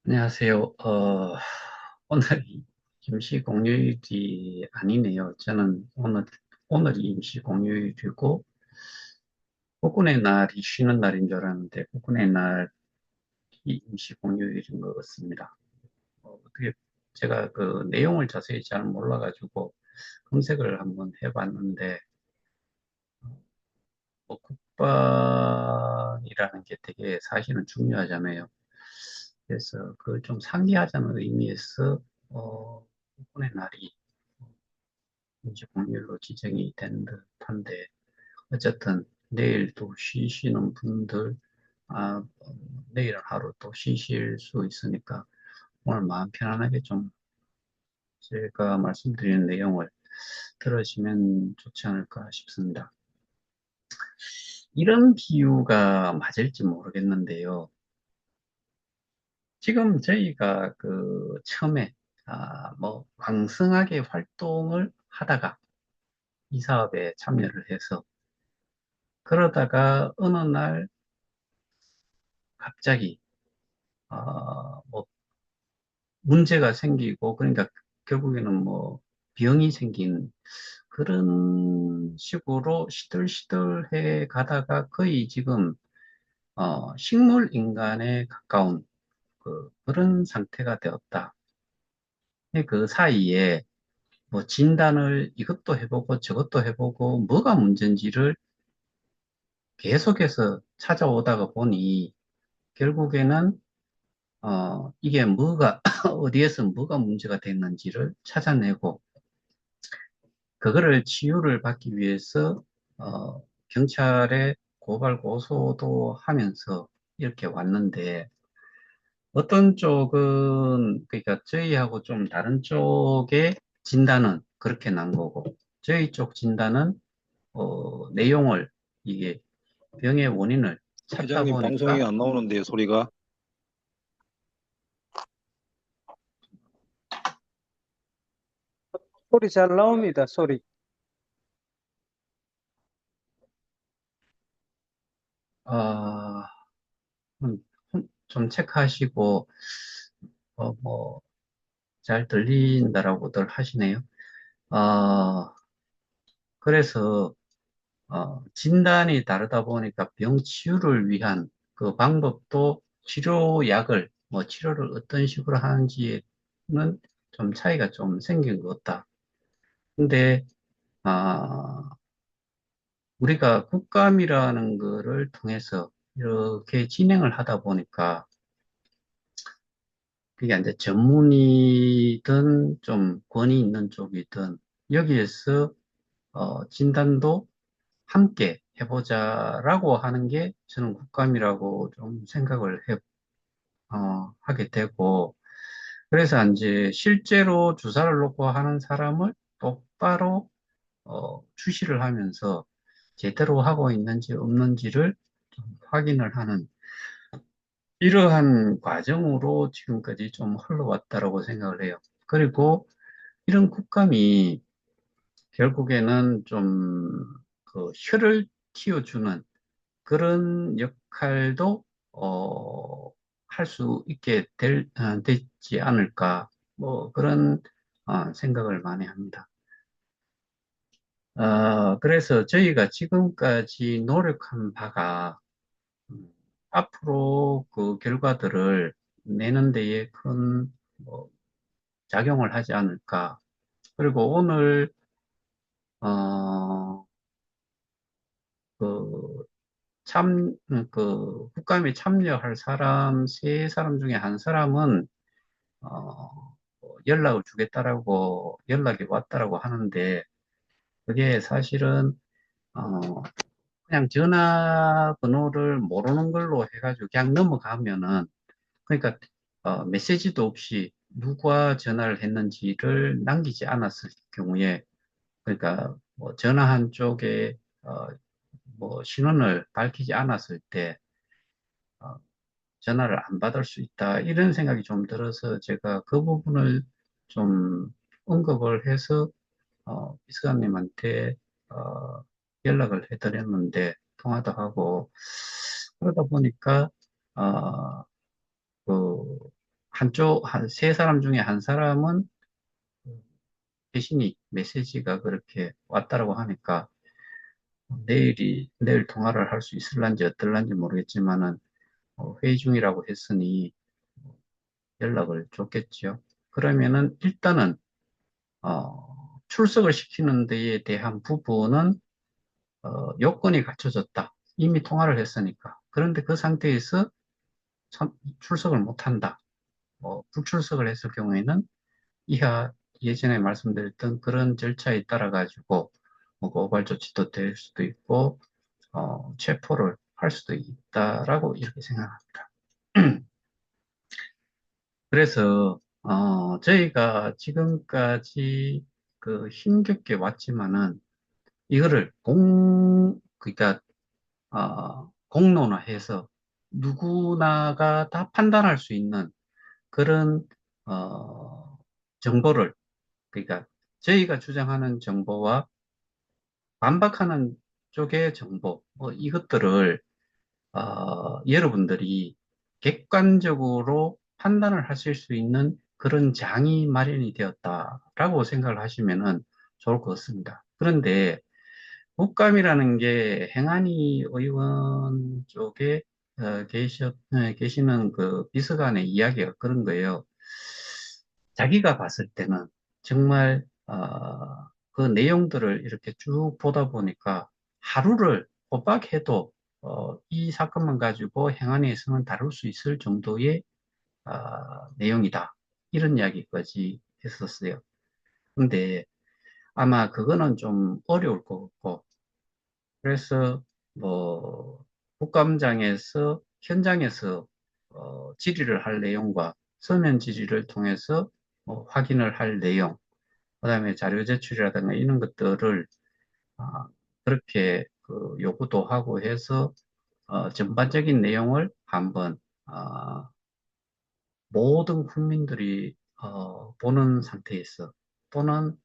안녕하세요. 오늘 임시 공휴일이 아니네요. 저는 오늘이 임시 공휴일이고, 국군의 날이 쉬는 날인 줄 알았는데, 국군의 날이 임시 공휴일인 것 같습니다. 어떻게, 제가 그 내용을 자세히 잘 몰라가지고 검색을 한번 해봤는데, 국방이라는 게 되게 사실은 중요하잖아요. 그래서 그걸 좀 상기하자는 의미에서, 국군의 날이 이제 공휴일로 지정이 된 듯한데, 어쨌든 내일도 쉬시는 분들, 내일은 하루 또 쉬실 수 있으니까 오늘 마음 편안하게 좀 제가 말씀드리는 내용을 들으시면 좋지 않을까 싶습니다. 이런 비유가 맞을지 모르겠는데요. 지금 저희가 그 처음에 왕성하게 활동을 하다가 이 사업에 참여를 해서 그러다가 어느 날 갑자기 뭐 문제가 생기고 그러니까 결국에는 뭐 병이 생긴 그런 식으로 시들시들해 가다가 거의 지금 식물 인간에 가까운 그런 상태가 되었다. 그 사이에 뭐 진단을 이것도 해보고 저것도 해보고 뭐가 문제인지를 계속해서 찾아오다가 보니 결국에는 이게 뭐가, 어디에서 뭐가 문제가 됐는지를 찾아내고, 그거를 치유를 받기 위해서, 경찰에 고발 고소도 하면서 이렇게 왔는데, 어떤 쪽은, 그러니까 저희하고 좀 다른 쪽의 진단은 그렇게 난 거고, 저희 쪽 진단은, 내용을, 이게 병의 원인을 찾다 회장님 방송이 보니까, 안 나오는데 소리가. 소리 잘 나옵니다, 소리. 어, 음, 좀 체크하시고, 뭐, 잘 들린다라고들 하시네요. 어, 그래서, 진단이 다르다 보니까 병 치유를 위한 그 방법도 치료약을, 뭐, 치료를 어떤 식으로 하는지는 좀 차이가 좀 생긴 것 같다. 근데, 아, 우리가 국감이라는 거를 통해서 이렇게 진행을 하다 보니까 그게 이제 전문의든 좀 권위 있는 쪽이든 여기에서 진단도 함께 해보자라고 하는 게 저는 국감이라고 좀 생각을 하게 되고 그래서 이제 실제로 주사를 놓고 하는 사람을 똑바로 주시를 하면서 제대로 하고 있는지 없는지를 좀 확인을 하는 이러한 과정으로 지금까지 좀 흘러왔다라고 생각을 해요. 그리고 이런 국감이 결국에는 좀 그 혀를 틔워주는 그런 역할도 할 수 있게 되지 않을까 뭐 그런 생각을 많이 합니다. 그래서 저희가 지금까지 노력한 바가 음, 앞으로 그 결과들을 내는 데에 큰 뭐, 작용을 하지 않을까. 그리고 오늘 어, 그 국감에 참여할 사람, 세 사람 중에 한 사람은, 연락을 주겠다라고, 연락이 왔다라고 하는데, 그게 사실은, 그냥 전화번호를 모르는 걸로 해가지고 그냥 넘어가면은, 그러니까, 메시지도 없이 누가 전화를 했는지를 남기지 않았을 경우에, 그러니까, 뭐 전화한 쪽에, 뭐 신원을 밝히지 않았을 때, 어, 전화를 안 받을 수 있다. 이런 생각이 좀 들어서 제가 그 부분을 좀 언급을 해서, 비서관님한테, 연락을 해드렸는데, 통화도 하고, 그러다 보니까, 어, 그, 세 사람 중에 한 사람은 대신이 메시지가 그렇게 왔다라고 하니까 내일 통화를 할 수 있을란지 어떨란지 모르겠지만은 회의 중이라고 했으니 연락을 줬겠죠. 그러면은 일단은 출석을 시키는 데에 대한 부분은 요건이 갖춰졌다. 이미 통화를 했으니까. 그런데 그 상태에서 출석을 못한다. 불출석을 했을 경우에는 이하 예전에 말씀드렸던 그런 절차에 따라 가지고 뭐 고발 조치도 될 수도 있고 체포를 할 수도 있다라고 이렇게 생각합니다. 그래서 저희가 지금까지 그 힘겹게 왔지만은 이거를 그러니까 공론화해서 누구나가 다 판단할 수 있는 그런 정보를 그러니까 저희가 주장하는 정보와 반박하는 쪽의 정보 이것들을 여러분들이 객관적으로 판단을 하실 수 있는 그런 장이 마련이 되었다라고 생각을 하시면은 좋을 것 같습니다. 그런데 국감이라는 게 행안위 의원 쪽에 계시는 그 비서관의 이야기가 그런 거예요. 자기가 봤을 때는 정말 그 내용들을 이렇게 쭉 보다 보니까 하루를 꼬박해도 이 사건만 가지고 행안위에서는 다룰 수 있을 정도의 내용이다. 이런 이야기까지 했었어요. 근데 아마 그거는 좀 어려울 것 같고 그래서 뭐 국감장에서 현장에서 질의를 할 내용과 서면 질의를 통해서 확인을 할 내용, 그다음에 자료 제출이라든가 이런 것들을 아, 그렇게 그 요구도 하고 해서 전반적인 내용을 한번 모든 국민들이 보는 상태에서 또는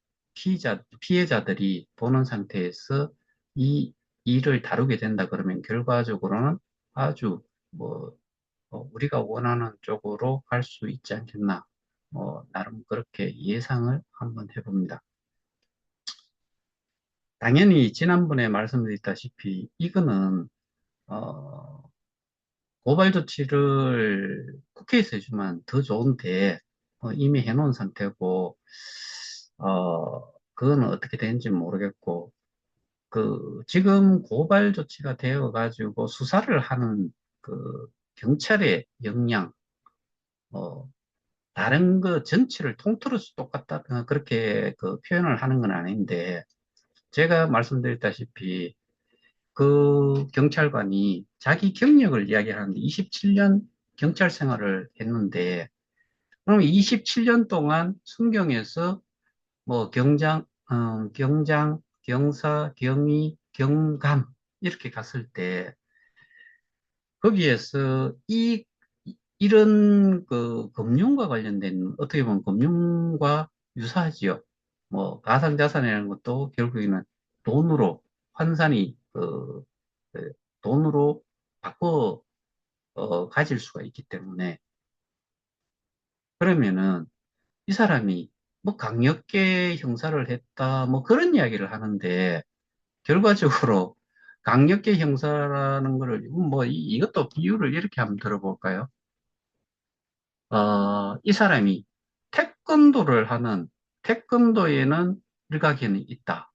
피해자들이 보는 상태에서 이 일을 다루게 된다 그러면 결과적으로는 아주 뭐 우리가 원하는 쪽으로 갈 수 있지 않겠나. 나름 그렇게 예상을 한번 해봅니다. 당연히 지난번에 말씀드렸다시피 이거는 어, 고발 조치를 국회에서 해주면 더 좋은데 이미 해놓은 상태고 그건 어떻게 되는지 모르겠고 그 지금 고발 조치가 되어 가지고 수사를 하는 그 경찰의 역량 어, 다른 그 전체를 통틀어서 똑같다 그렇게 그 표현을 하는 건 아닌데 제가 말씀드렸다시피 그 경찰관이 자기 경력을 이야기하는데 27년 경찰 생활을 했는데, 그럼 27년 동안 순경에서 뭐 경장, 경사, 경위, 경감 이렇게 갔을 때 거기에서 이런 그 금융과 관련된 어떻게 보면 금융과 유사하지요. 뭐 가상자산이라는 것도 결국에는 돈으로 환산이 그 돈으로 바꿔 가질 수가 있기 때문에 그러면은 이 사람이 뭐 강력계 형사를 했다 뭐 그런 이야기를 하는데 결과적으로 강력계 형사라는 거를 뭐 이것도 비유를 이렇게 한번 들어볼까요? 이 사람이 태권도를 하는 태권도에는 일가견이 있다.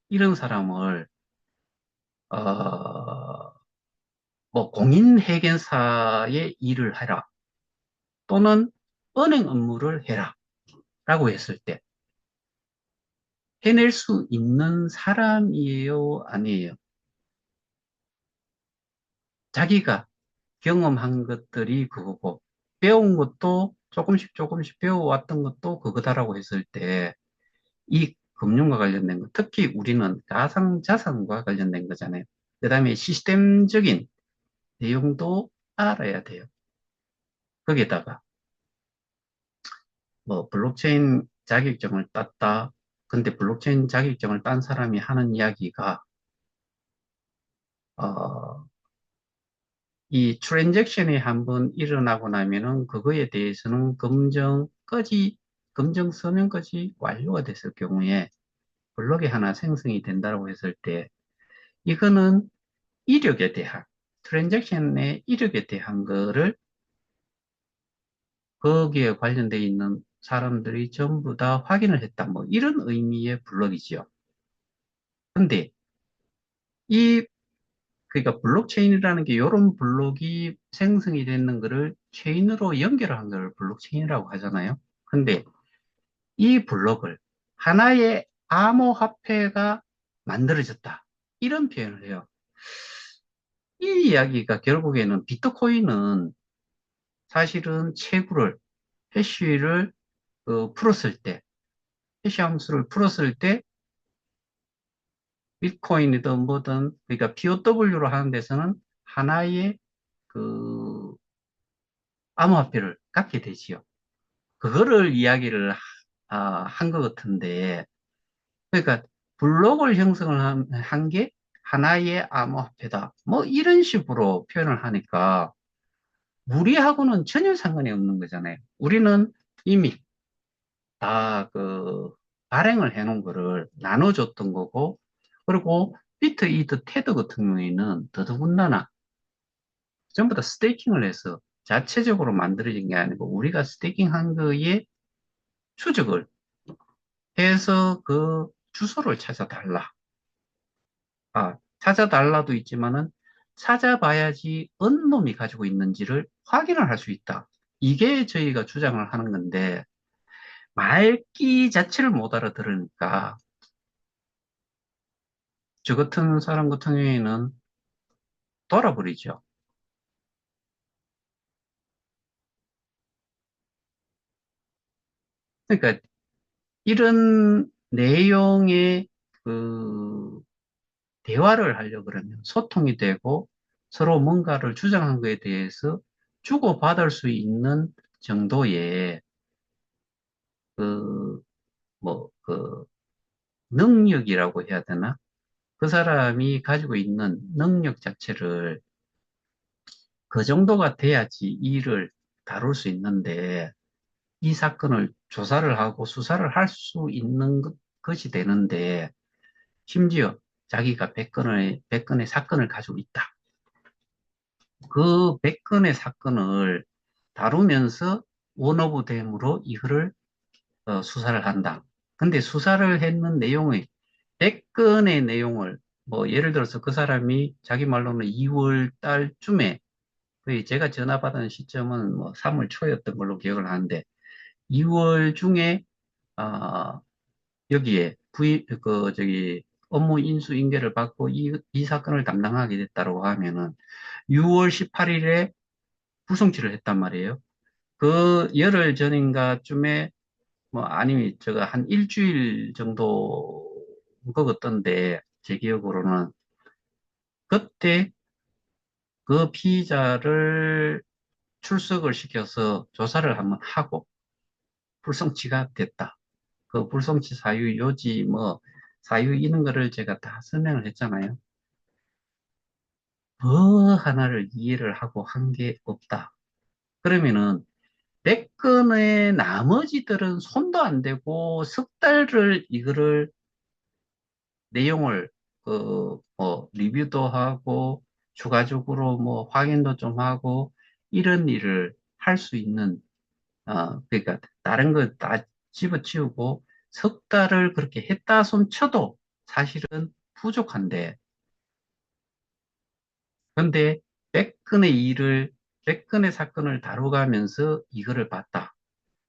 이런 사람을 어, 뭐 공인회계사의 일을 해라 또는 은행 업무를 해라 라고 했을 때 해낼 수 있는 사람이에요? 아니에요? 자기가 경험한 것들이 그거고 배운 것도 조금씩 조금씩 배워왔던 것도 그거다라고 했을 때 이 금융과 관련된 것, 특히 우리는 가상자산과 관련된 거잖아요. 그 다음에 시스템적인 내용도 알아야 돼요. 거기에다가 뭐 블록체인 자격증을 땄다. 근데 블록체인 자격증을 딴 사람이 하는 이야기가 어, 이 트랜잭션이 한번 일어나고 나면은 그거에 대해서는 검증 서명까지 완료가 됐을 경우에 블록이 하나 생성이 된다고 했을 때 이거는 이력에 대한 트랜잭션의 이력에 대한 거를 거기에 관련돼 있는 사람들이 전부 다 확인을 했다. 뭐 이런 의미의 블록이지요. 근데 이 그러니까 블록체인이라는 게 이런 블록이 생성이 되는 거를 체인으로 연결한 걸 블록체인이라고 하잖아요. 근데 이 블록을 하나의 암호화폐가 만들어졌다. 이런 표현을 해요. 이 이야기가 결국에는 비트코인은 사실은 채굴을, 해시를 풀었을 때, 해시 함수를 풀었을 때 비트코인이든 뭐든 그러니까 POW로 하는 데서는 하나의 그 암호화폐를 갖게 되지요. 그거를 이야기를 한 것 같은데 그러니까 블록을 형성을 한 게 하나의 암호화폐다. 뭐 이런 식으로 표현을 하니까 우리하고는 전혀 상관이 없는 거잖아요. 우리는 이미 다 발행을 해놓은 거를 나눠줬던 거고 그리고 비트, 이트, 테드 같은 경우에는 더더군다나 전부 다 스테이킹을 해서 자체적으로 만들어진 게 아니고 우리가 스테이킹한 거에 추적을 해서 그 주소를 찾아달라. 찾아달라도 있지만은 찾아봐야지 어느 놈이 가지고 있는지를 확인을 할 수 있다. 이게 저희가 주장을 하는 건데 말귀 자체를 못 알아들으니까 저 같은 사람 같은 경우에는 돌아버리죠. 그러니까 이런 내용의 그 대화를 하려고 그러면 소통이 되고 서로 뭔가를 주장한 거에 대해서 주고받을 수 있는 정도의 그, 그 능력이라고 해야 되나? 그 사람이 가지고 있는 능력 자체를 그 정도가 돼야지 이 일을 다룰 수 있는데 이 사건을 조사를 하고 수사를 할 수 있는 것이 되는데 심지어 자기가 100건의 사건을 가지고 있다. 그 100건의 사건을 다루면서 원오브 댐으로 이거를 수사를 한다. 근데 수사를 했는 내용의 100건의 내용을 뭐 예를 들어서 그 사람이 자기 말로는 2월 달쯤에 거의 제가 전화 받은 시점은 뭐 3월 초였던 걸로 기억을 하는데 2월 중에 아, 여기에 업무 인수 인계를 받고 이 사건을 담당하게 됐다고 하면은 6월 18일에 구성치를 했단 말이에요. 그 열흘 전인가쯤에 뭐 아니면 저가 한 일주일 정도 것 같던데 제 기억으로는 그때 그 피의자를 출석을 시켜서 조사를 한번 하고 불송치가 됐다. 그 불송치 사유 요지 뭐 사유 이런 거를 제가 다 설명을 했잖아요. 뭐 하나를 이해를 하고 한 게 없다. 그러면은 몇 건의 나머지들은 손도 안 대고 석 달을 이거를 내용을 리뷰도 하고 추가적으로 뭐 확인도 좀 하고 이런 일을 할 수 있는 그러니까 다른 거 다 집어치우고 석 달을 그렇게 했다 손 쳐도 사실은 부족한데 근데 100건의 일을 100건의 사건을 다뤄가면서 이거를 봤다.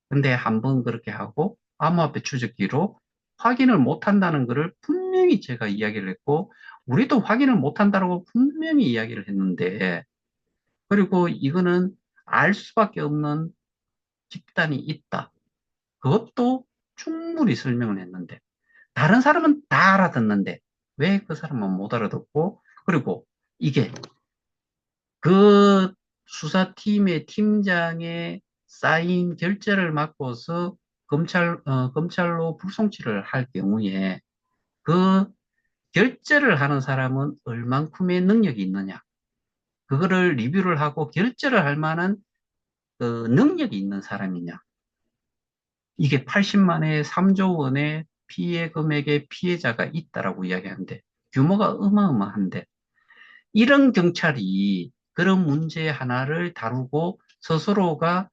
근데 한 번 그렇게 하고 암호화폐 추적기로 확인을 못 한다는 것을 분명히 제가 이야기를 했고 우리도 확인을 못 한다고 분명히 이야기를 했는데 그리고 이거는 알 수밖에 없는 집단이 있다. 그것도 충분히 설명을 했는데 다른 사람은 다 알아듣는데 왜 그 사람은 못 알아듣고 그리고 이게 그 수사팀의 팀장의 사인 결재를 받고서 검찰로 불송치를 할 경우에 그 결재를 하는 사람은 얼만큼의 능력이 있느냐? 그거를 리뷰를 하고 결재를 할 만한 그 능력이 있는 사람이냐. 이게 80만의 3조 원의 피해 금액의 피해자가 있다라고 이야기하는데 규모가 어마어마한데 이런 경찰이 그런 문제 하나를 다루고 스스로가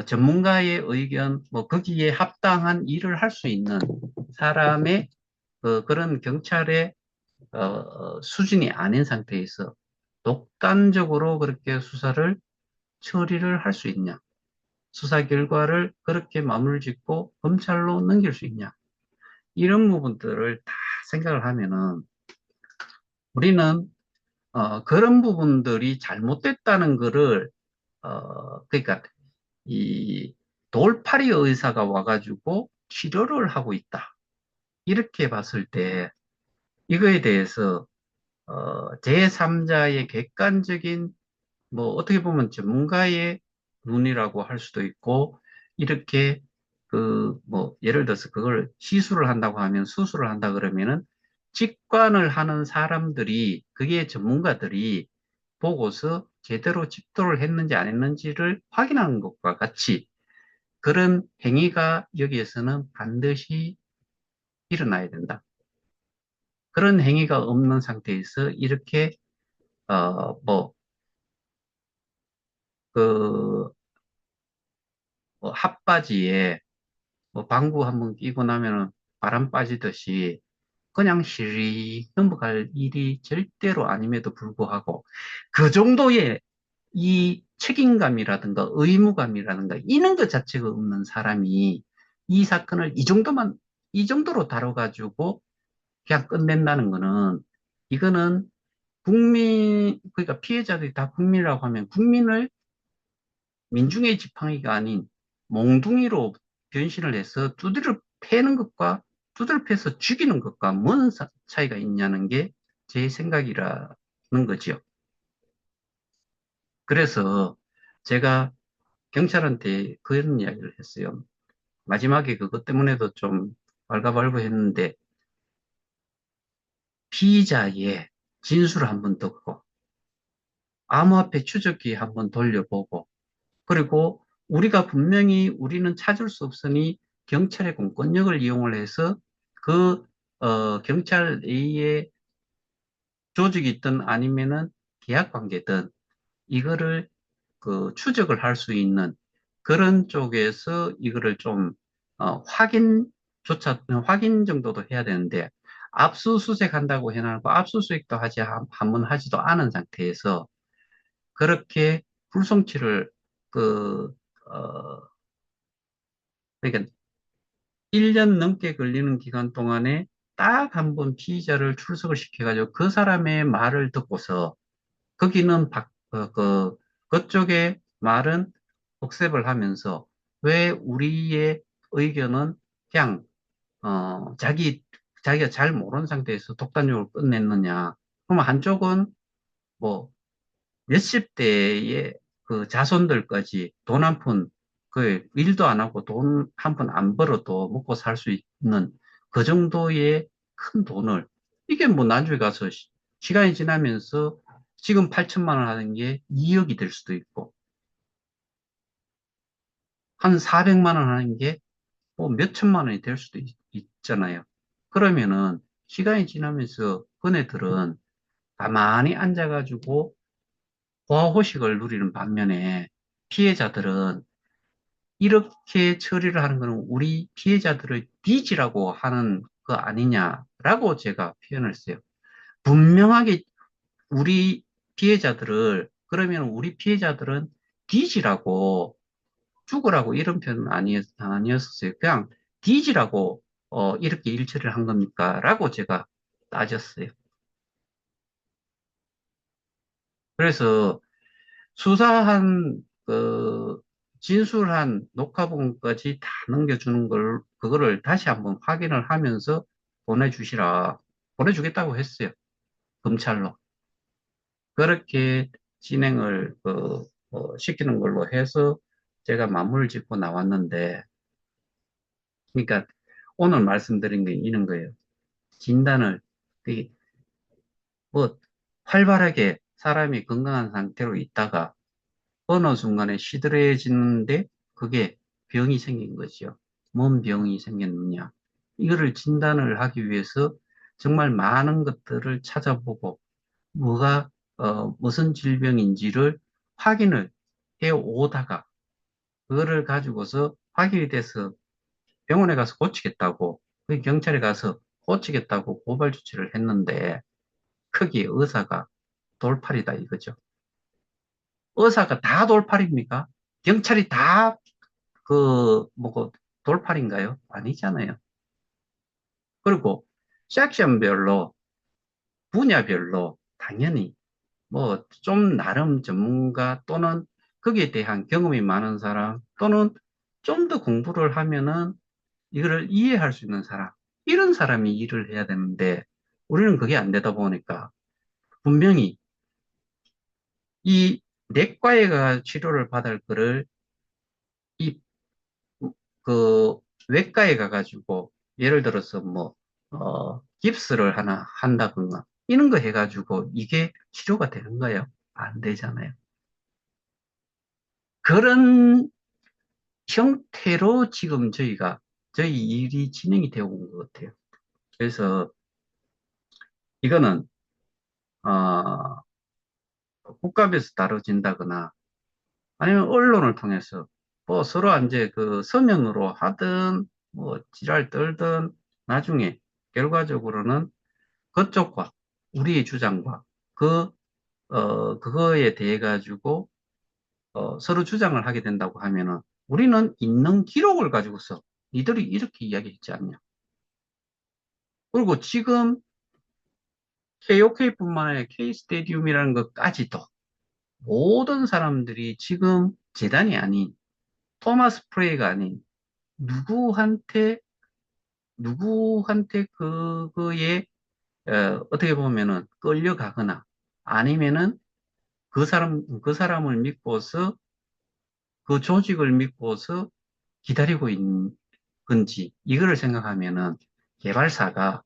전문가의 의견, 뭐 거기에 합당한 일을 할 수 있는 사람의 그런 경찰의 수준이 아닌 상태에서 독단적으로 그렇게 수사를 처리를 할 수 있냐? 수사 결과를 그렇게 마무리 짓고 검찰로 넘길 수 있냐? 이런 부분들을 다 생각을 하면은 우리는 그런 부분들이 잘못됐다는 거를 그러니까 이 돌팔이 의사가 와가지고 치료를 하고 있다. 이렇게 봤을 때 이거에 대해서 제3자의 객관적인 뭐 어떻게 보면 전문가의 눈이라고 할 수도 있고 이렇게 그 뭐 예를 들어서 그걸 시술을 한다고 하면 수술을 한다 그러면은 직관을 하는 사람들이 그게 전문가들이 보고서 제대로 집도를 했는지 안 했는지를 확인하는 것과 같이 그런 행위가 여기에서는 반드시 일어나야 된다. 그런 행위가 없는 상태에서 이렇게 뭐 그 핫바지에 뭐 방구 한번 끼고 나면은 바람 빠지듯이 그냥 시리 넘어갈 일이 절대로 아님에도 불구하고 그 정도의 이 책임감이라든가 의무감이라든가 이런 것 자체가 없는 사람이 이 사건을 이 정도로 다뤄가지고 그냥 끝낸다는 거는 이거는 그러니까 피해자들이 다 국민이라고 하면 국민을 민중의 지팡이가 아닌 몽둥이로 변신을 해서 두드려 패는 것과 두드려 패서 죽이는 것과 뭔 차이가 있냐는 게 제 생각이라는 거죠. 그래서 제가 경찰한테 그런 이야기를 했어요. 마지막에 그것 때문에도 좀 왈가왈부했는데 피의자의 진술을 한번 듣고 암호화폐 추적기 한번 돌려보고 그리고 우리가 분명히 우리는 찾을 수 없으니 경찰의 공권력을 이용을 해서 그 경찰 내에 조직이 있든 아니면은 계약 관계든 이거를 그 추적을 할 수 있는 그런 쪽에서 이거를 좀 확인 정도도 해야 되는데 압수수색한다고 해놓고 압수수색도 한번 하지도 않은 상태에서 그렇게 불송치를 그 어, 그러니까 1년 넘게 걸리는 기간 동안에 딱 한 번 피의자를 출석을 시켜가지고 그 사람의 말을 듣고서 거기는 그쪽의 말은 복습을 하면서 왜 우리의 의견은 그냥, 자기가 잘 모르는 상태에서 독단적으로 끝냈느냐. 그러면 한쪽은 뭐 몇십 대의 그 자손들까지 돈 한 푼, 그 일도 안 하고 돈 한 푼 안 벌어도 먹고 살 수 있는 그 정도의 큰 돈을 이게 뭐 나중에 가서 시간이 지나면서 지금 8천만 원 하는 게 2억이 될 수도 있고 한 400만 원 하는 게 뭐 몇천만 원이 될 수도 잖아요. 그러면은 시간이 지나면서 그네들은 가만히 앉아가지고 보호식을 누리는 반면에 피해자들은 이렇게 처리를 하는 것은 우리 피해자들의 빚이라고 하는 거 아니냐라고 제가 표현을 했어요. 분명하게 우리 피해자들을, 그러면 우리 피해자들은 빚이라고 죽으라고 이런 표현은 아니었어요. 그냥 빚이라고 이렇게 일처리를 한 겁니까? 라고 제가 따졌어요. 그래서 수사한 진술한 녹화본까지 다 넘겨주는 그거를 다시 한번 확인을 하면서 보내주겠다고 했어요. 검찰로. 그렇게 진행을 시키는 걸로 해서 제가 마무리를 짓고 나왔는데, 그러니까 오늘 말씀드린 게 이런 거예요. 진단을 그, 뭐 활발하게 사람이 건강한 상태로 있다가 어느 순간에 시들해지는데 그게 병이 생긴 거죠. 뭔 병이 생겼느냐. 이거를 진단을 하기 위해서 정말 많은 것들을 찾아보고 뭐가 무슨 질병인지를 확인을 해 오다가 그거를 가지고서 확인이 돼서 병원에 가서 고치겠다고 그 경찰에 가서 고치겠다고 고발 조치를 했는데 크게 의사가 돌팔이다 이거죠. 의사가 다 돌팔입니까? 경찰이 다 뭐고 돌팔인가요? 아니잖아요. 그리고 섹션별로 분야별로 당연히 뭐 좀 나름 전문가 또는 거기에 대한 경험이 많은 사람 또는 좀 더 공부를 하면은 이거를 이해할 수 있는 사람 이런 사람이 일을 해야 되는데 우리는 그게 안 되다 보니까 분명히 이 내과에 가 치료를 받을 거를 이 그 외과에 가가지고 예를 들어서 뭐 깁스를 하나 한다거나 이런 거 해가지고 이게 치료가 되는 거예요? 안 되잖아요. 그런 형태로 지금 저희 일이 진행이 되어 온 것 같아요. 그래서 이거는 어, 국감에서 다뤄진다거나 아니면 언론을 통해서 뭐 서로 이제 그 서면으로 하든 뭐 지랄 떨든 나중에 결과적으로는 그쪽과 우리의 주장과 그거에 대해 가지고 서로 주장을 하게 된다고 하면은 우리는 있는 기록을 가지고서 니들이 이렇게 이야기했지 않냐. 그리고 지금 KOK뿐만 아니라 K 스테디움이라는 것까지도 모든 사람들이 지금 재단이 아닌 토마스 프레이가 아닌 누구한테 그거에 어떻게 보면은 끌려가거나 아니면은 그 사람을 믿고서 그 조직을 믿고서 기다리고 있는 건지 이거를 생각하면은 개발사가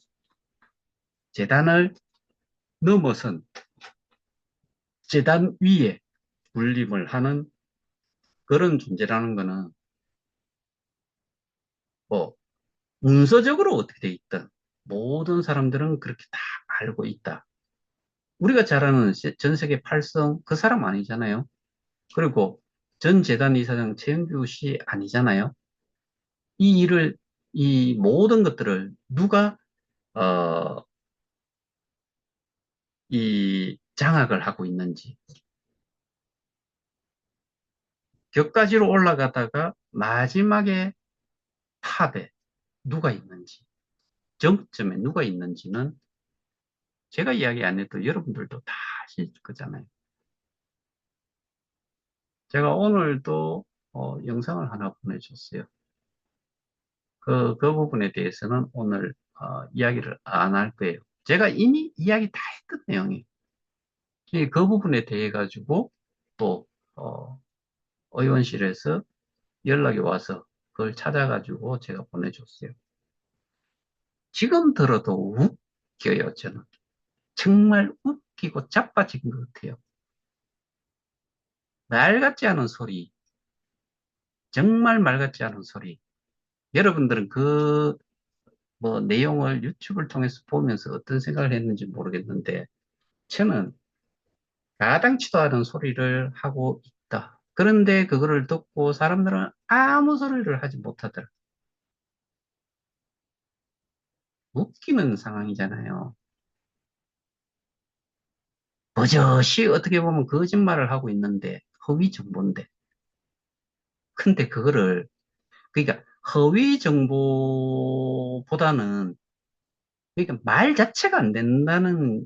재단을 넘어선 재단 위에 군림을 하는 그런 존재라는 거는 뭐 문서적으로 어떻게 돼 있든 모든 사람들은 그렇게 다 알고 있다. 우리가 잘 아는 전 세계 8성 그 사람 아니잖아요. 그리고 전 재단 이사장 최영규 씨 아니잖아요. 이 일을 이 모든 것들을 누가 어, 이 장악을 하고 있는지 격가지로 올라가다가 마지막에 탑에 누가 있는지 정점에 누가 있는지는 제가 이야기 안 해도 여러분들도 다 아실 거잖아요. 제가 오늘도 영상을 하나 보내줬어요. 그 부분에 대해서는 오늘 이야기를 안 할 거예요. 제가 이미 이야기 다 했던 내용이에요. 그 부분에 대해 가지고 또 의원실에서 연락이 와서 그걸 찾아가지고 제가 보내줬어요. 지금 들어도 웃겨요, 저는. 정말 웃기고 자빠진 것 같아요. 말 같지 않은 소리, 정말 말 같지 않은 소리. 여러분들은 뭐, 내용을 유튜브를 통해서 보면서 어떤 생각을 했는지 모르겠는데, 저는 가당치도 않은 소리를 하고 있다. 그런데 그거를 듣고 사람들은 아무 소리를 하지 못하더라. 웃기는 상황이잖아요. 버젓이 어떻게 보면 거짓말을 하고 있는데, 허위 정보인데. 근데 그러니까 허위 정보보다는, 그러니까 말 자체가 안 된다는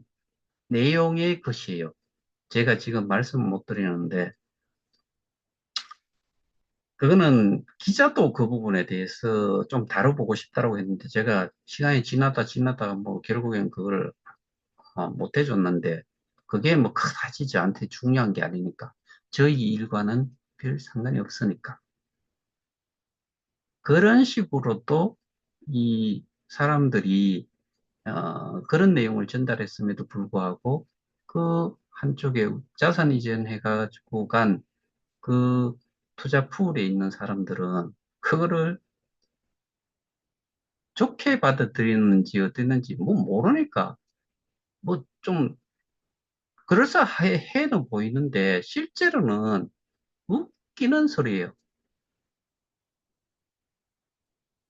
내용의 것이에요. 제가 지금 말씀 못 드리는데, 그거는 기자도 그 부분에 대해서 좀 다뤄보고 싶다라고 했는데, 제가 시간이 지나다가 뭐 결국엔 그걸 못 해줬는데, 그게 뭐 크다지지 않대 중요한 게 아니니까. 저희 일과는 별 상관이 없으니까. 그런 식으로도 이 사람들이 그런 내용을 전달했음에도 불구하고 그 한쪽에 자산 이전해가지고 간 그 투자 풀에 있는 사람들은 그거를 좋게 받아들이는지 어땠는지 뭐 모르니까 뭐 좀 그럴싸해는 보이는데 실제로는 웃기는 소리예요.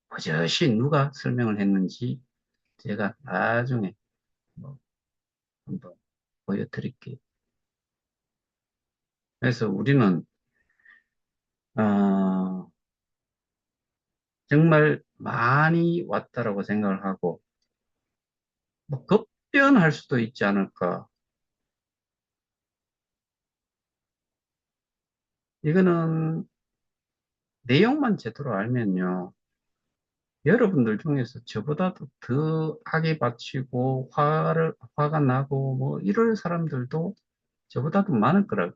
버젓이 누가 설명을 했는지 제가 나중에 뭐 한번 보여드릴게요. 그래서 우리는 어, 정말 많이 왔다라고 생각을 하고 뭐 급변할 수도 있지 않을까. 이거는 내용만 제대로 알면요. 여러분들 중에서 저보다도 더 악에 받치고 화가 나고 뭐 이럴 사람들도 저보다도 많을 거라,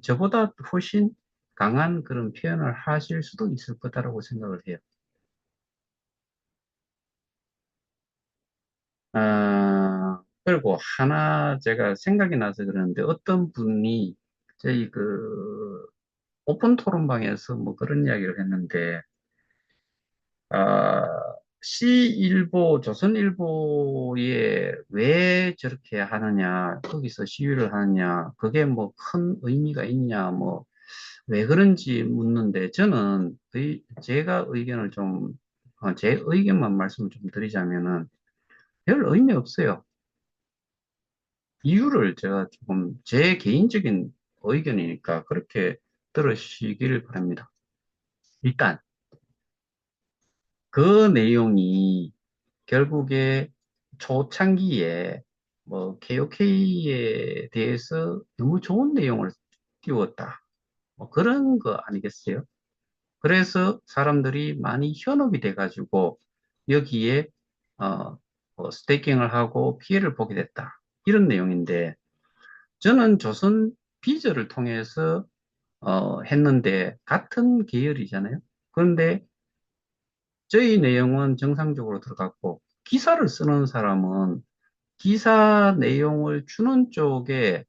저보다 훨씬 강한 그런 표현을 하실 수도 있을 거다라고 생각을 해요. 그리고 하나 제가 생각이 나서 그러는데 어떤 분이 저희 그 오픈 토론방에서 뭐 그런 이야기를 했는데, 아, 시일보, 조선일보에 왜 저렇게 하느냐, 거기서 시위를 하느냐, 그게 뭐 큰 의미가 있냐, 뭐, 왜 그런지 묻는데, 저는 제가 의견을 좀, 제 의견만 말씀을 좀 드리자면은 별 의미 없어요. 이유를 제가 조금 제 개인적인 의견이니까 그렇게 들으시길 바랍니다. 일단, 그 내용이 결국에 초창기에 뭐 KOK에 대해서 너무 좋은 내용을 띄웠다. 뭐 그런 거 아니겠어요? 그래서 사람들이 많이 현혹이 돼가지고 여기에 스테이킹을 하고 피해를 보게 됐다. 이런 내용인데 저는 조선 비저를 통해서 했는데 같은 계열이잖아요. 그런데 저희 내용은 정상적으로 들어갔고 기사를 쓰는 사람은 기사 내용을 주는 쪽에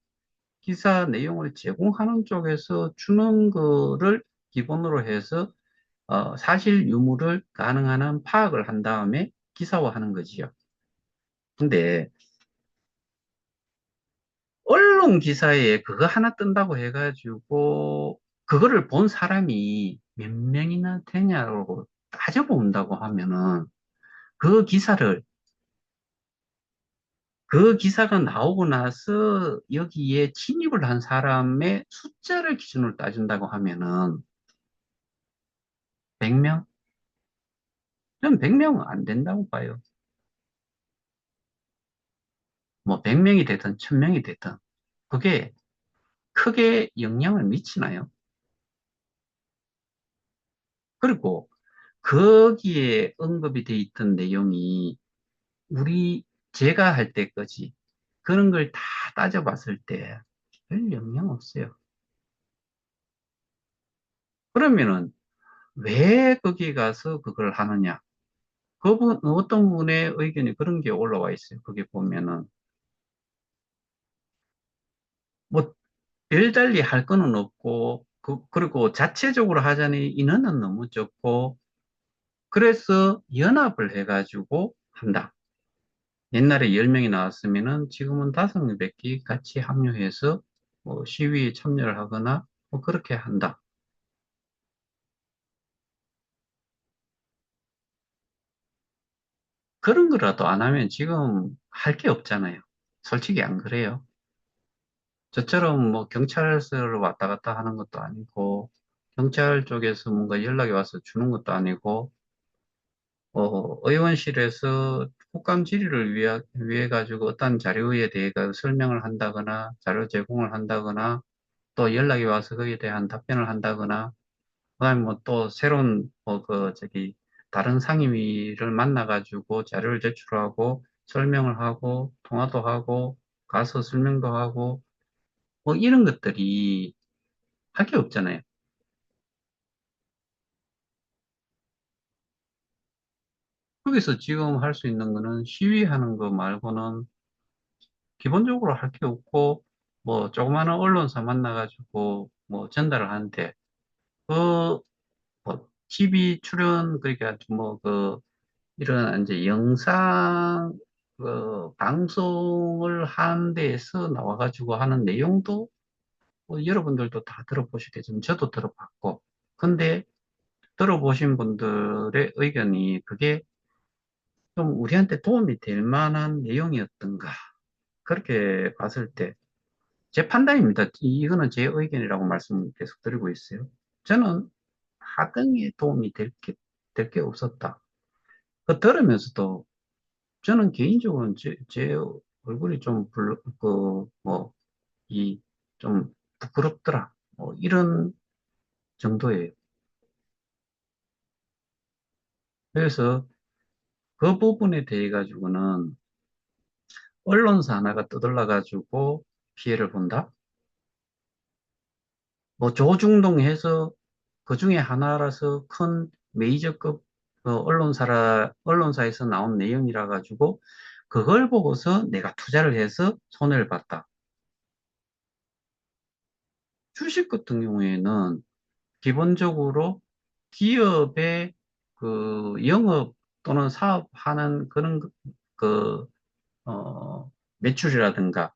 기사 내용을 제공하는 쪽에서 주는 거를 기본으로 해서 사실 유무를 가능한 한 파악을 한 다음에 기사화하는 거지요. 근데 언론 기사에 그거 하나 뜬다고 해가지고 그거를 본 사람이 몇 명이나 되냐고 따져본다고 하면은 그 기사를 그 기사가 나오고 나서 여기에 침입을 한 사람의 숫자를 기준으로 따진다고 하면은 100명? 전 100명은 안 된다고 봐요. 뭐 100명이 되든 1000명이 되든 그게 크게 영향을 미치나요? 그리고 거기에 언급이 돼 있던 내용이 우리 제가 할 때까지 그런 걸 다 따져봤을 때 별 영향 없어요. 그러면은 왜 거기 가서 그걸 하느냐? 그분, 어떤 분의 의견이 그런 게 올라와 있어요. 거기 보면은. 뭐, 별달리 할 거는 없고, 그리고 자체적으로 하자니 인원은 너무 적고, 그래서 연합을 해가지고 한다. 옛날에 10명이 나왔으면은 지금은 5명밖에 같이 합류해서 뭐 시위에 참여를 하거나 뭐 그렇게 한다. 그런 거라도 안 하면 지금 할 게 없잖아요. 솔직히 안 그래요. 저처럼 뭐 경찰서를 왔다 갔다 하는 것도 아니고, 경찰 쪽에서 뭔가 연락이 와서 주는 것도 아니고, 의원실에서 국감 질의를 위해 가지고 어떤 자료에 대해 설명을 한다거나, 자료 제공을 한다거나, 또 연락이 와서 거기에 대한 답변을 한다거나, 그다음에 뭐 또 새로운 다른 상임위를 만나 가지고 자료를 제출하고 설명을 하고 통화도 하고 가서 설명도 하고 뭐 이런 것들이 할 게 없잖아요. 거기서 지금 할 수 있는 거는 시위하는 거 말고는 기본적으로 할 게 없고, 뭐 조그마한 언론사 만나가지고 뭐 전달을 하는데 그 뭐 TV 출연 그러니까 뭐 그 이런 이제 영상 그 방송을 하는 데에서 나와가지고 하는 내용도 뭐 여러분들도 다 들어보시겠지만 저도 들어봤고 근데 들어보신 분들의 의견이 그게 좀 우리한테 도움이 될 만한 내용이었던가 그렇게 봤을 때 제 판단입니다. 이거는 제 의견이라고 말씀 계속 드리고 있어요. 저는 하등에 도움이 될 게 없었다. 그 들으면서도 저는 개인적으로는 제 얼굴이 좀 뭐, 좀 부끄럽더라. 뭐, 이런 정도예요. 그래서 그 부분에 대해 가지고는 언론사 하나가 떠들라 가지고 피해를 본다? 뭐, 조중동해서 그 중에 하나라서 큰 메이저급 언론사에서 나온 내용이라 가지고 그걸 보고서 내가 투자를 해서 손해를 봤다. 주식 같은 경우에는 기본적으로 기업의 그 영업 또는 사업하는 그런 그, 어, 매출이라든가,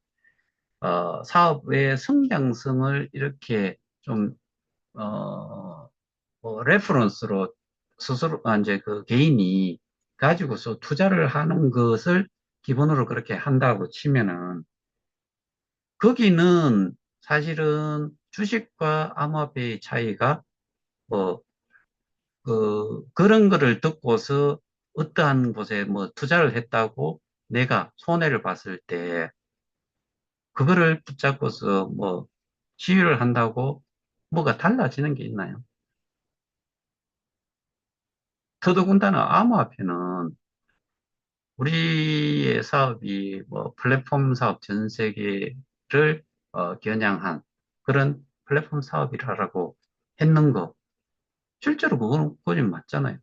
사업의 성장성을 이렇게 좀, 뭐 레퍼런스로 스스로, 이제 그 개인이 가지고서 투자를 하는 것을 기본으로 그렇게 한다고 치면은, 거기는 사실은 주식과 암호화폐의 차이가 뭐 그런 거를 듣고서 어떠한 곳에 뭐 투자를 했다고 내가 손해를 봤을 때, 그거를 붙잡고서 뭐 시위를 한다고 뭐가 달라지는 게 있나요? 더더군다나 암호화폐는 우리의 사업이 뭐 플랫폼 사업 전 세계를 겨냥한 그런 플랫폼 사업이라고 했는 거, 실제로 그건 맞잖아요.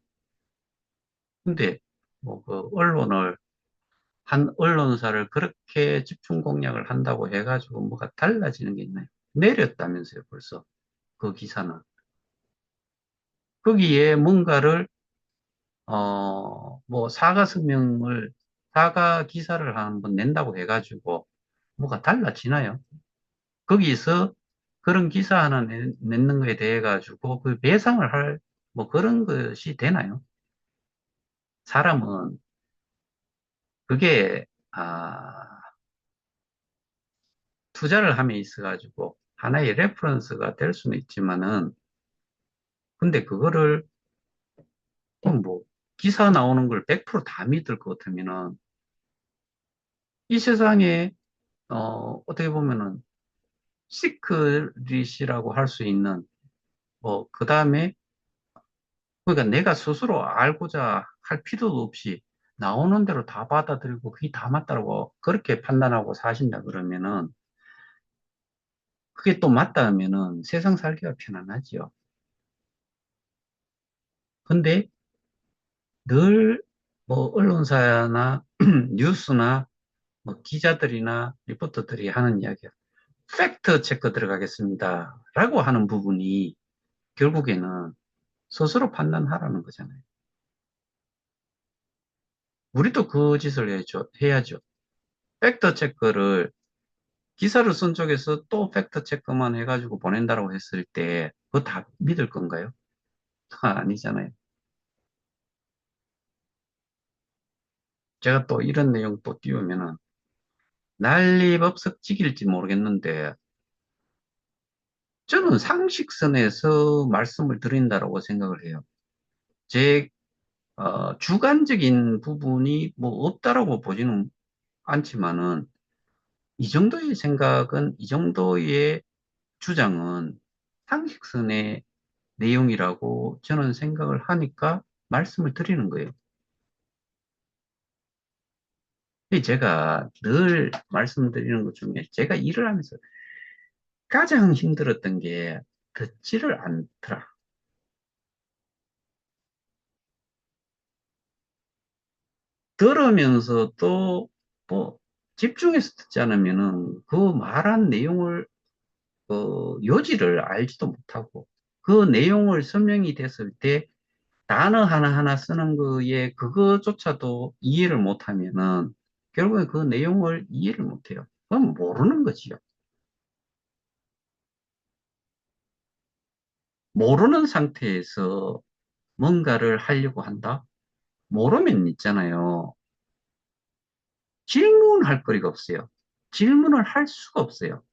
근데 뭐 그 언론을 한 언론사를 그렇게 집중 공략을 한다고 해가지고 뭐가 달라지는 게 있나요? 내렸다면서요, 벌써. 그 기사는. 거기에 뭔가를, 뭐, 사과 기사를 한번 낸다고 해가지고 뭐가 달라지나요? 거기서 그런 기사 하나 냈는 거에 대해 가지고 그 배상을 뭐 그런 것이 되나요? 사람은 그게, 투자를 함에 있어가지고 하나의 레퍼런스가 될 수는 있지만은, 근데 그거를 그럼 뭐 기사 나오는 걸 100%다 믿을 것 같으면은 이 세상에 어떻게 보면은 시크릿이라고 할 수 있는 뭐 그다음에 그러니까 내가 스스로 알고자 할 필요도 없이 나오는 대로 다 받아들이고 그게 다 맞다고 그렇게 판단하고 사신다 그러면은 그게 또 맞다 하면은 세상 살기가 편안하지요. 근데 늘 뭐 언론사나 뉴스나 뭐 기자들이나 리포터들이 하는 이야기야. 팩트 체크 들어가겠습니다. 라고 하는 부분이 결국에는 스스로 판단하라는 거잖아요. 우리도 그 짓을 해야죠. 팩트 체크를 기사를 쓴 쪽에서 또 팩트 체크만 해가지고 보낸다고 했을 때 그거 다 믿을 건가요? 아니잖아요. 제가 또 이런 내용 또 띄우면은 난리법석직일지 모르겠는데 저는 상식선에서 말씀을 드린다라고 생각을 해요. 제 주관적인 부분이 뭐 없다라고 보지는 않지만은 이 정도의 생각은 이 정도의 주장은 상식선의 내용이라고 저는 생각을 하니까 말씀을 드리는 거예요. 제가 늘 말씀드리는 것 중에 제가 일을 하면서 가장 힘들었던 게 듣지를 않더라. 들으면서도 뭐 집중해서 듣지 않으면은 그 말한 내용을 요지를 알지도 못하고 그 내용을 설명이 됐을 때 단어 하나하나 쓰는 거에 그거조차도 이해를 못하면은 결국에 그 내용을 이해를 못해요. 그건 모르는 거지요. 모르는 상태에서 뭔가를 하려고 한다? 모르면 있잖아요. 질문할 거리가 없어요. 질문을 할 수가 없어요.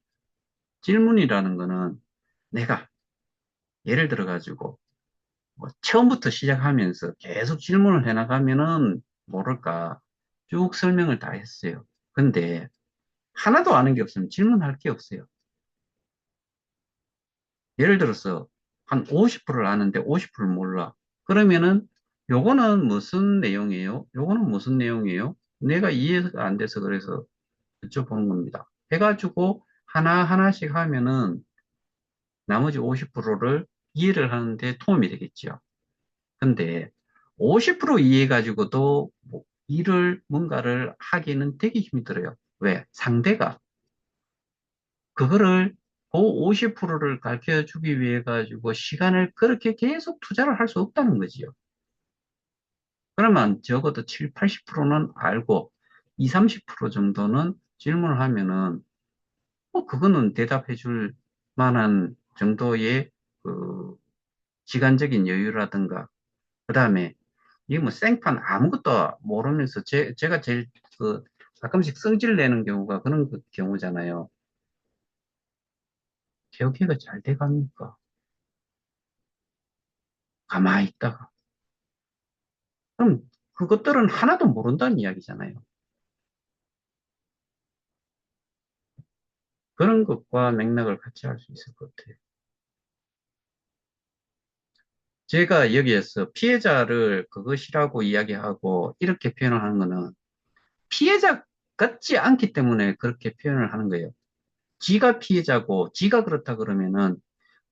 질문이라는 거는 내가 예를 들어 가지고 뭐 처음부터 시작하면서 계속 질문을 해나가면은 모를까 쭉 설명을 다 했어요. 근데 하나도 아는 게 없으면 질문할 게 없어요. 예를 들어서 한 50%를 아는데 50%를 몰라. 그러면은 요거는 무슨 내용이에요? 요거는 무슨 내용이에요? 내가 이해가 안 돼서 그래서 여쭤보는 겁니다. 해가지고 하나하나씩 하면은 나머지 50%를 이해를 하는데 도움이 되겠죠. 근데 50% 이해가지고도 뭐 일을 뭔가를 하기는 되게 힘들어요. 왜? 상대가 그거를 그 50%를 가르쳐 주기 위해 가지고 시간을 그렇게 계속 투자를 할 수 없다는 거지요. 그러면 적어도 7, 80%는 알고 2, 30% 정도는 질문을 하면은 뭐 그거는 대답해 줄 만한 정도의 그 시간적인 여유라든가 그다음에 이게 뭐 생판 아무것도 모르면서 제가 제일 그 가끔씩 성질 내는 경우가 그런 경우잖아요. 기억해가 잘 돼갑니까? 가만히 있다가. 그럼 그것들은 하나도 모른다는 이야기잖아요. 그런 것과 맥락을 같이 할 수 있을 것 같아요. 제가 여기에서 피해자를 그것이라고 이야기하고 이렇게 표현을 하는 거는 피해자 같지 않기 때문에 그렇게 표현을 하는 거예요. 지가 피해자고 지가 그렇다 그러면은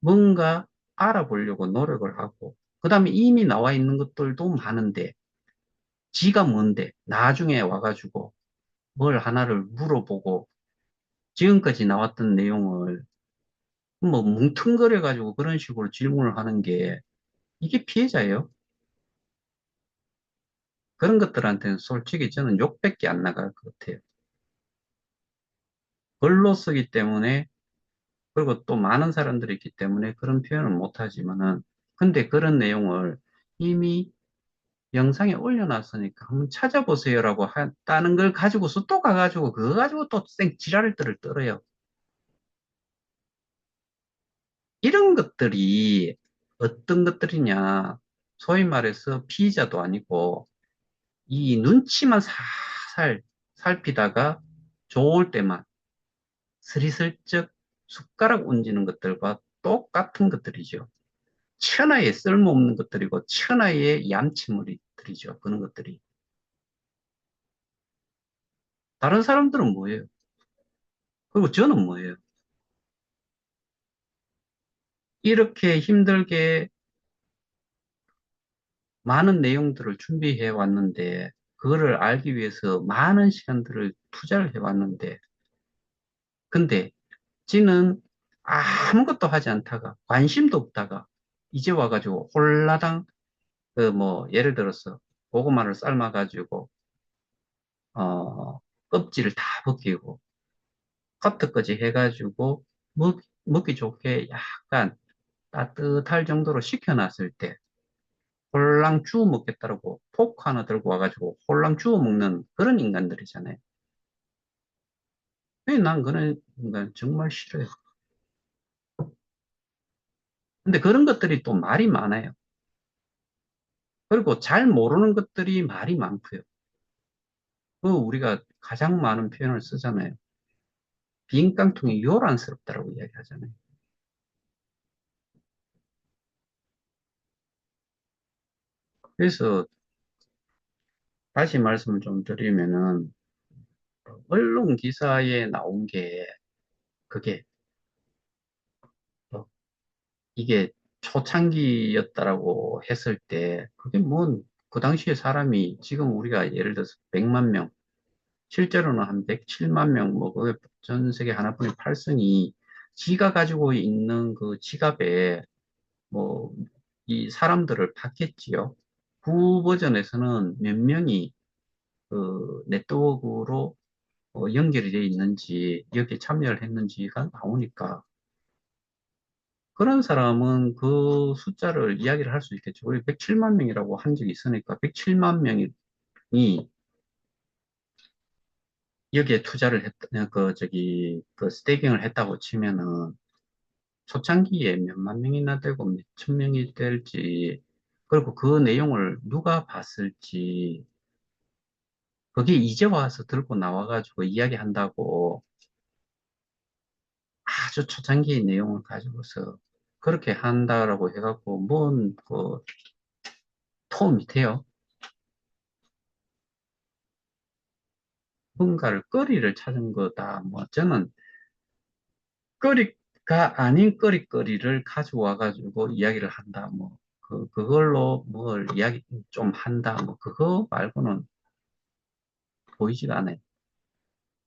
뭔가 알아보려고 노력을 하고 그다음에 이미 나와 있는 것들도 많은데 지가 뭔데 나중에 와가지고 뭘 하나를 물어보고 지금까지 나왔던 내용을 뭐 뭉뚱그려 가지고 그런 식으로 질문을 하는 게 이게 피해자예요. 그런 것들한테는 솔직히 저는 욕밖에 안 나갈 것 같아요. 글로 쓰기 때문에 그리고 또 많은 사람들이 있기 때문에 그런 표현을 못 하지만은 근데 그런 내용을 이미 영상에 올려놨으니까 한번 찾아보세요라고 했다는 걸 가지고서 또 가가지고 그거 가지고 또 쌩 지랄들을 떨어요. 이런 것들이 어떤 것들이냐. 소위 말해서 피의자도 아니고 이 눈치만 살살 살피다가 좋을 때만 스리슬쩍 숟가락 얹는 것들과 똑같은 것들이죠. 천하에 쓸모없는 것들이고 천하의 얌체물이들이죠. 그런 것들이. 다른 사람들은 뭐예요? 그리고 저는 뭐예요? 이렇게 힘들게 많은 내용들을 준비해 왔는데, 그거를 알기 위해서 많은 시간들을 투자를 해 왔는데, 근데 지는 아무것도 하지 않다가, 관심도 없다가, 이제 와가지고 홀라당, 그 뭐, 예를 들어서 고구마를 삶아가지고, 껍질을 다 벗기고, 커트까지 해가지고, 먹기 좋게 약간 따뜻할 정도로 식혀놨을 때, 홀랑 주워 먹겠다라고 포크 하나 들고 와가지고 홀랑 주워 먹는 그런 인간들이잖아요. 난 그런 인간 정말 싫어요. 근데 그런 것들이 또 말이 많아요. 그리고 잘 모르는 것들이 말이 많고요. 그 우리가 가장 많은 표현을 쓰잖아요. 빈 깡통이 요란스럽다라고 이야기하잖아요. 그래서 다시 말씀을 좀 드리면은 언론 기사에 나온 게 그게 어, 이게 초창기였다라고 했을 때, 그게 뭐, 그 당시에 사람이 지금 우리가 예를 들어서 100만 명, 실제로는 한 107만 명, 뭐, 그 전 세계 하나뿐인 8성이 지가 가지고 있는 그 지갑에 뭐, 이 사람들을 받겠지요. 구 버전에서는 몇 명이 그 네트워크로 연결이 되어 있는지, 여기에 참여를 했는지가 나오니까, 그런 사람은 그 숫자를 이야기를 할 수 있겠죠. 우리 107만 명이라고 한 적이 있으니까, 107만 명이 여기에 투자를 그 스테이킹을 했다고 치면은, 초창기에 몇만 명이나 되고 몇천 명이 될지, 그리고 그 내용을 누가 봤을지, 그게 이제 와서 들고 나와가지고 이야기한다고 아주 초창기 내용을 가지고서 그렇게 한다라고 해갖고, 토 밑에요. 뭔가를 거리를 찾은 거다. 뭐, 저는 거리가 아닌 거리거리를 가져와가지고 이야기를 한다. 뭐, 그걸로 뭘 이야기 좀 한다. 뭐, 그거 말고는 보이지가 않아요.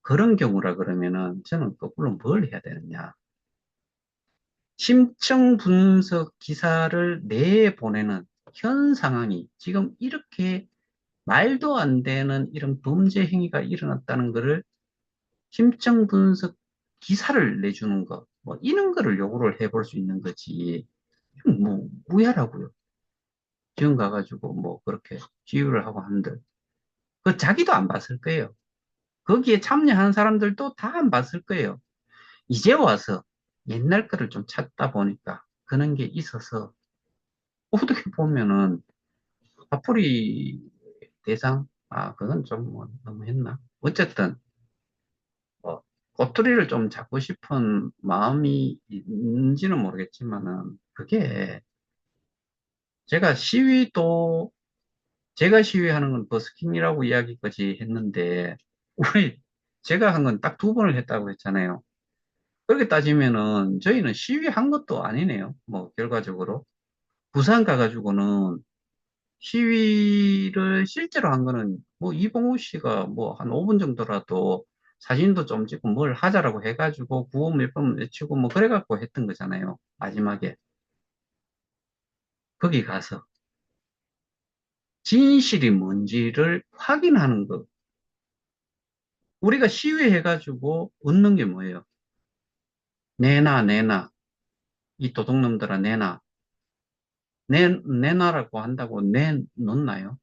그런 경우라 그러면은 저는 거꾸로 뭘 해야 되느냐. 심층 분석 기사를 내보내는 현 상황이 지금 이렇게 말도 안 되는 이런 범죄 행위가 일어났다는 것을 심층 분석 기사를 내주는 거, 뭐 이런 거를 요구를 해볼 수 있는 거지. 이건 뭐 무야라고요. 지금 가가지고 뭐 그렇게 지휘를 하고 한들 그 자기도 안 봤을 거예요. 거기에 참여하는 사람들도 다 안 봤을 거예요. 이제 와서 옛날 거를 좀 찾다 보니까 그런 게 있어서 어떻게 보면은 화풀이 대상, 그건 좀 뭐 너무 했나? 어쨌든 뭐 꼬투리를 좀 잡고 싶은 마음이 있는지는 모르겠지만은 그게 제가 시위도 제가 시위하는 건 버스킹이라고 이야기까지 했는데 우리 제가 한 건 딱 두 번을 했다고 했잖아요. 그렇게 따지면은 저희는 시위한 것도 아니네요. 뭐 결과적으로 부산 가가지고는 시위를 실제로 한 거는 뭐 이봉우 씨가 뭐 한 5분 정도라도 사진도 좀 찍고 뭘 하자라고 해가지고 구호 몇 번 외치고 뭐 그래갖고 했던 거잖아요. 마지막에 거기 가서 진실이 뭔지를 확인하는 거. 우리가 시위해가지고 얻는 게 뭐예요? 내놔, 내놔. 이 도둑놈들아, 내놔. 내놔라고 한다고 내놓나요?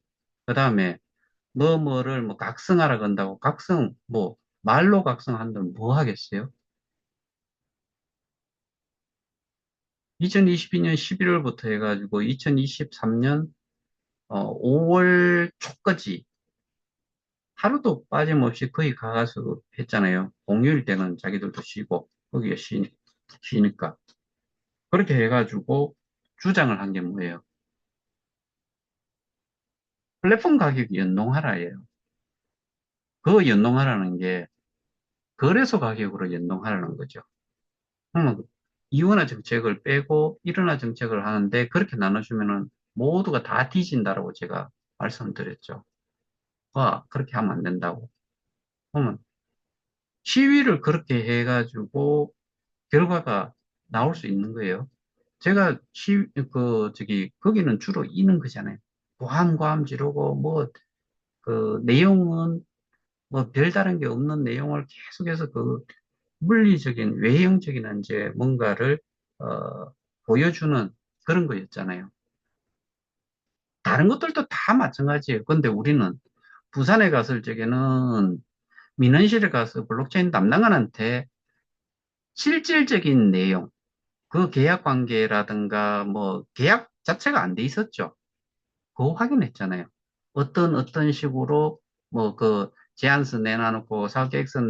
그 다음에 뭐를 뭐 각성하라 건다고 각성, 뭐 말로 각성한다면 뭐 하겠어요? 2022년 11월부터 해가지고 2023년 5월 초까지 하루도 빠짐없이 거기 가서 했잖아요. 공휴일 때는 자기들도 쉬고 거기에 쉬니까. 그렇게 해가지고 주장을 한 게 뭐예요? 플랫폼 가격이 연동하라예요. 그 연동하라는 게 거래소 가격으로 연동하라는 거죠. 그러면 이원화 정책을 빼고 일원화 정책을 하는데 그렇게 나눠주면은 모두가 다 뒤진다라고 제가 말씀드렸죠. 그렇게 하면 안 된다고. 그러면 시위를 그렇게 해가지고 결과가 나올 수 있는 거예요. 제가 거기는 주로 이는 거잖아요. 고함 지르고, 내용은 뭐 별다른 게 없는 내용을 계속해서 물리적인, 외형적인 이제 뭔가를, 보여주는 그런 거였잖아요. 다른 것들도 다 마찬가지예요. 근데 우리는 부산에 갔을 적에는 민원실에 가서 블록체인 담당관한테 실질적인 내용, 그 계약 관계라든가 뭐 계약 자체가 안 돼 있었죠. 그거 확인했잖아요. 어떤 식으로 뭐 제안서 내놔놓고 사계획서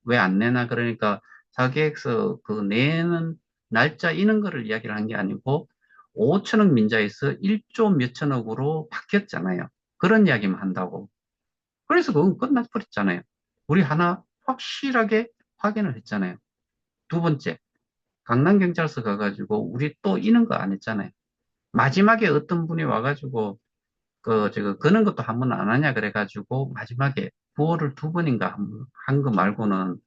왜 안 내나 그러니까 사계획서 내는 날짜 이런 거를 이야기를 한 게 아니고 5천억 민자에서 1조 몇천억으로 바뀌었잖아요. 그런 이야기만 한다고. 그래서 그건 끝나버렸잖아요. 우리 하나 확실하게 확인을 했잖아요. 두 번째, 강남경찰서 가가지고 우리 또 이런 거 안 했잖아요. 마지막에 어떤 분이 와가지고 그는 것도 한 번 안 하냐 그래가지고 마지막에 구호를 두 번인가 한 거 말고는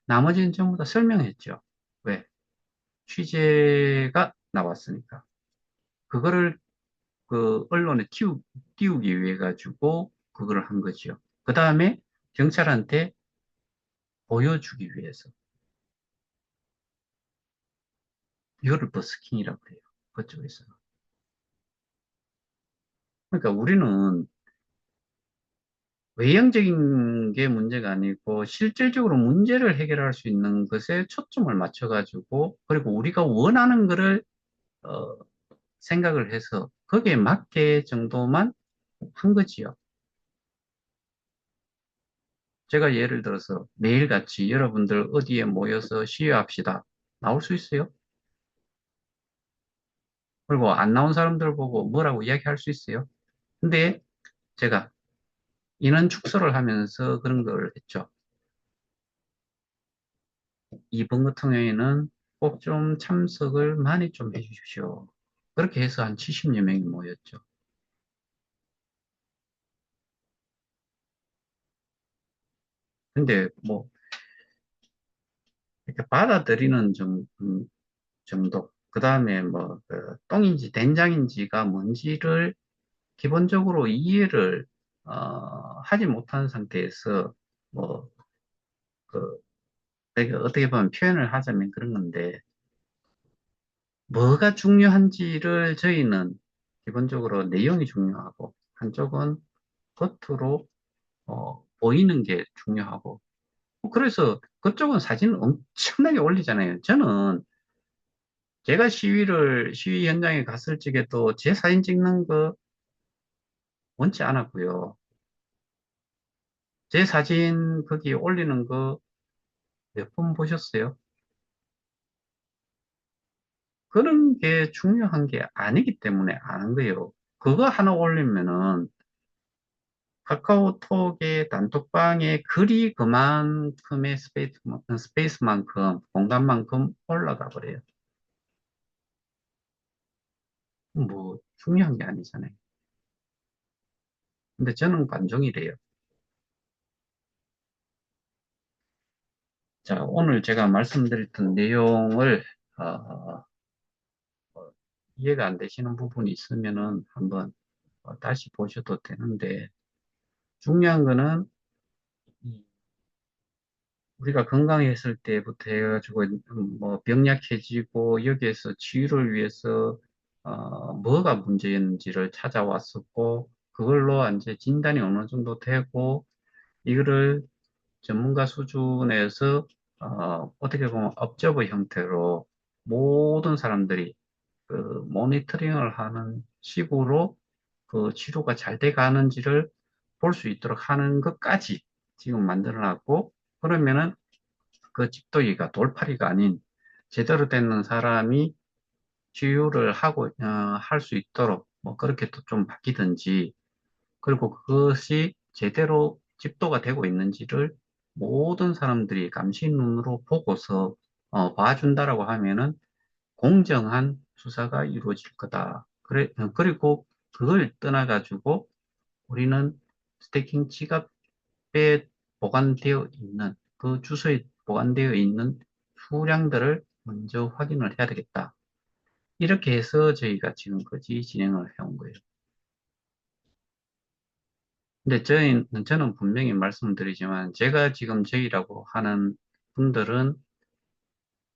나머지는 전부 다 설명했죠. 왜? 취재가 나왔으니까. 그거를 언론에 띄우기 위해 가지고 그걸 한 거지요. 그 다음에 경찰한테 보여주기 위해서. 이거를 버스킹이라고 해요. 그쪽에서. 그러니까 우리는 외형적인 게 문제가 아니고 실질적으로 문제를 해결할 수 있는 것에 초점을 맞춰가지고 그리고 우리가 원하는 거를 어, 생각을 해서 거기에 맞게 정도만 한 거지요. 제가 예를 들어서 매일같이 여러분들 어디에 모여서 시위합시다. 나올 수 있어요? 그리고 안 나온 사람들 보고 뭐라고 이야기할 수 있어요? 근데 제가 인원 축소를 하면서 그런 걸 했죠. 이번 같은 경우에는 꼭 좀 참석을 많이 좀 해주십시오. 그렇게 해서 한 70여 명이 모였죠. 근데 뭐 이렇게 받아들이는 정도, 그 다음에 뭐 똥인지 된장인지가 뭔지를 기본적으로 이해를 하지 못한 상태에서 뭐 그, 내가 어떻게 보면 표현을 하자면 그런 건데 뭐가 중요한지를 저희는 기본적으로 내용이 중요하고 한쪽은 겉으로 보이는 게 중요하고 그래서 그쪽은 사진을 엄청나게 올리잖아요. 저는 제가 시위 현장에 갔을 적에도 제 사진 찍는 거 원치 않았고요. 제 사진 거기 올리는 거 몇 번 보셨어요? 그런 게 중요한 게 아니기 때문에 아는 거예요. 그거 하나 올리면은 카카오톡의 단톡방에 글이 그만큼의 스페이스만큼, 공간만큼 올라가 버려요. 뭐, 중요한 게 아니잖아요. 근데 저는 관종이래요. 자, 오늘 제가 말씀드렸던 내용을, 어, 이해가 안 되시는 부분이 있으면은 한번 다시 보셔도 되는데, 중요한 거는 이 우리가 건강했을 때부터 해가지고 뭐 병약해지고 여기에서 치유를 위해서 뭐가 문제였는지를 찾아왔었고 그걸로 이제 진단이 어느 정도 되고 이거를 전문가 수준에서 어떻게 보면 업저버 형태로 모든 사람들이 그 모니터링을 하는 식으로 그 치료가 잘 돼 가는지를 볼 수 있도록 하는 것까지 지금 만들어 놨고 그러면은 그 집도기가 돌팔이가 아닌 제대로 되는 사람이 치유를 하고 할 수 있도록 뭐 그렇게 또 좀 바뀌든지 그리고 그것이 제대로 집도가 되고 있는지를 모든 사람들이 감시 눈으로 보고서 봐준다라고 하면은 공정한 수사가 이루어질 거다. 그리고 그걸 떠나가지고 우리는 스테이킹 지갑에 보관되어 있는 그 주소에 보관되어 있는 수량들을 먼저 확인을 해야 되겠다. 이렇게 해서 저희가 지금까지 진행을 해온 거예요. 근데 저는 분명히 말씀드리지만 제가 지금 저희라고 하는 분들은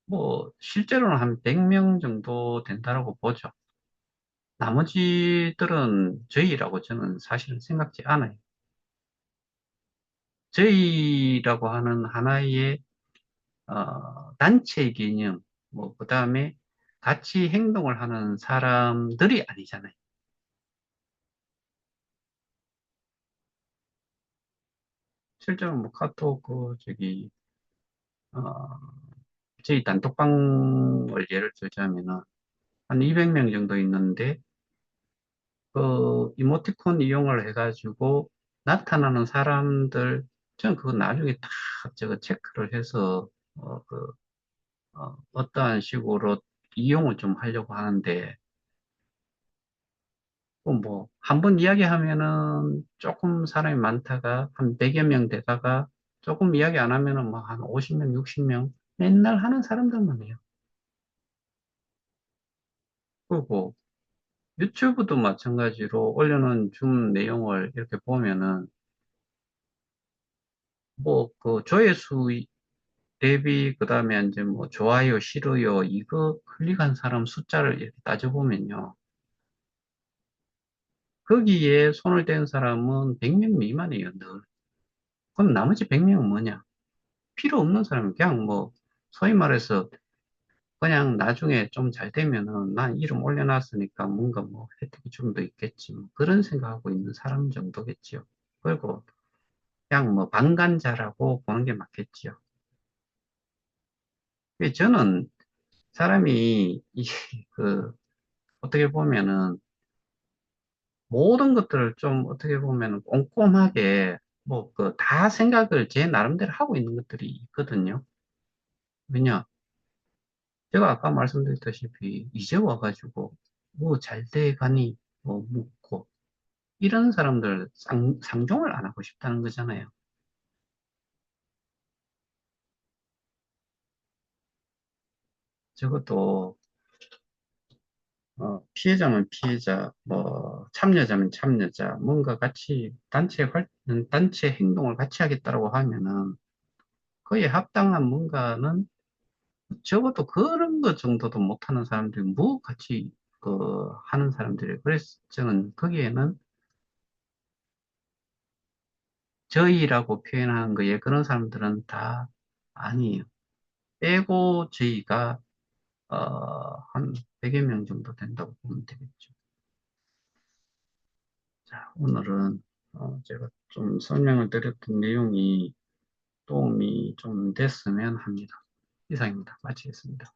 뭐 실제로는 한 100명 정도 된다라고 보죠. 나머지들은 저희라고 저는 사실은 생각지 않아요. 저희라고 하는 하나의 단체 개념, 뭐, 그 다음에 같이 행동을 하는 사람들이 아니잖아요. 실제로 뭐 카톡, 어, 저희 단톡방을 예를 들자면은 한 200명 정도 있는데, 그 이모티콘 이용을 해가지고 나타나는 사람들, 저는 그거 나중에 다 저거 체크를 해서, 어떠한 식으로 이용을 좀 하려고 하는데, 뭐, 한 번 이야기하면은 조금 사람이 많다가 한 100여 명 되다가 조금 이야기 안 하면은 뭐 한 50명, 60명 맨날 하는 사람들만 해요. 그리고 유튜브도 마찬가지로 올려놓은 줌 내용을 이렇게 보면은 뭐 그 조회수 대비 그다음에 이제 뭐 좋아요, 싫어요 이거 클릭한 사람 숫자를 이렇게 따져보면요. 거기에 손을 댄 사람은 100명 미만이에요, 늘. 그럼 나머지 100명은 뭐냐? 필요 없는 사람은 그냥 뭐 소위 말해서 그냥 나중에 좀 잘 되면은 난 이름 올려놨으니까 뭔가 뭐 혜택이 좀 더 있겠지. 뭐 그런 생각하고 있는 사람 정도겠지요. 그리고 그냥 뭐 방관자라고 보는 게 맞겠지요. 저는 사람이 그 어떻게 보면은 모든 것들을 좀 어떻게 보면은 꼼꼼하게 뭐 그 다 생각을 제 나름대로 하고 있는 것들이 있거든요. 왜냐? 제가 아까 말씀드렸다시피 이제 와가지고 뭐 잘 돼가니 뭐 묻고 이런 사람들 상종을 안 하고 싶다는 거잖아요. 적어도 피해자면 피해자, 뭐 참여자면 참여자, 뭔가 같이 단체 행동을 같이 하겠다고 하면은 그에 합당한 뭔가는 적어도 그런 것 정도도 못하는 사람들이 뭐 같이 하는 사람들이 그래서 저는 거기에는 저희라고 표현하는 거에 그런 사람들은 다 아니에요. 빼고 저희가 한 100여 명 정도 된다고 보면 되겠죠. 자, 오늘은 제가 좀 설명을 드렸던 내용이 도움이 좀 됐으면 합니다. 이상입니다. 마치겠습니다.